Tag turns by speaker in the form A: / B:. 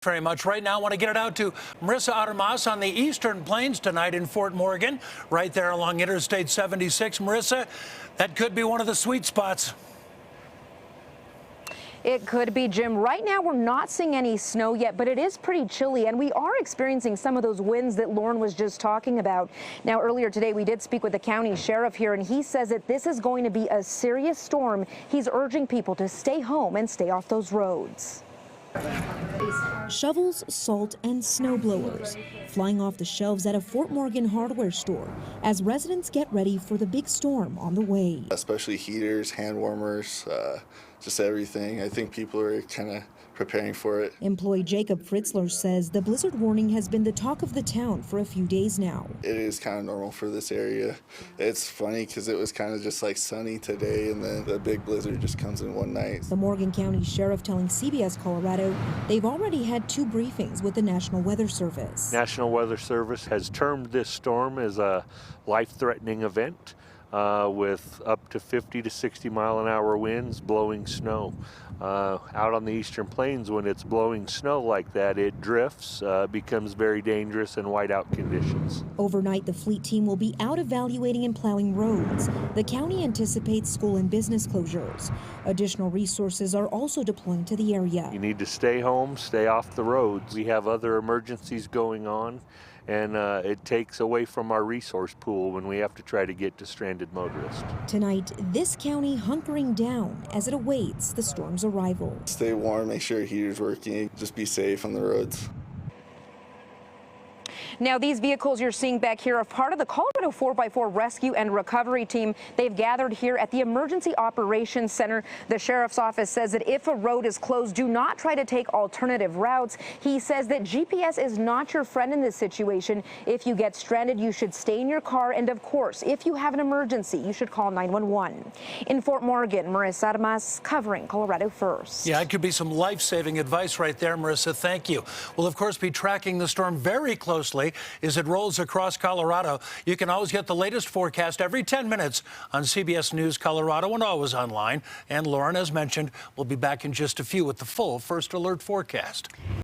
A: Very much. Right now, I want to get it out to Marissa Armas on the Eastern Plains tonight in Fort Morgan, right there along Interstate 76. Marissa, that could be one of the sweet spots.
B: It could be, Jim. Right now, we're not seeing any snow yet, but it is pretty chilly, and we are experiencing some of those winds that Lauren was just talking about. Now, earlier today, we did speak with the county sheriff here, and he says that this is going to be a serious storm. He's urging people to stay home and stay off those roads.
C: Shovels, salt, and snow blowers flying off the shelves at a Fort Morgan hardware store as residents get ready for the big storm on the way.
D: Especially heaters, hand warmers, just everything. I think people are kind of preparing for it.
C: Employee Jacob Fritzler says the blizzard warning has been the talk of the town for a few days now.
D: It is kind of normal for this area. It's funny because it was kind of just like sunny today, and then the big blizzard just comes in one night.
C: The Morgan County Sheriff telling CBS Colorado they've already had 2 briefings with the National Weather Service.
E: National Weather Service has termed this storm as a life-threatening event with up to 50 to 60 mile an hour winds blowing snow. Out on the Eastern Plains, when it's blowing snow like that, it drifts, becomes very dangerous and whiteout conditions.
C: Overnight, the fleet team will be out evaluating and plowing roads. The county anticipates school and business closures. Additional resources are also deploying to the area.
E: You need to stay home, stay off the roads. We have other emergencies going on, and it takes away from our resource pool when we have to try to get to stranded motorists.
C: Tonight, this county hunkering down as it awaits the storm's arrival.
D: Stay warm, make sure your heater's working, just be safe on the roads.
B: Now, these vehicles you're seeing back here are part of the Colorado 4x4 Rescue and Recovery Team. They've gathered here at the Emergency Operations Center. The sheriff's office says that if a road is closed, do not try to take alternative routes. He says that GPS is not your friend in this situation. If you get stranded, you should stay in your car. And of course, if you have an emergency, you should call 911. In Fort Morgan, Marissa Armas covering Colorado First.
A: Yeah, it could be some life-saving advice right there, Marissa. Thank you. We'll, of course, be tracking the storm very closely as it rolls across Colorado. You can always get the latest forecast every 10 minutes on CBS News Colorado and always online. And Lauren, as mentioned, will be back in just a few with the full First Alert forecast.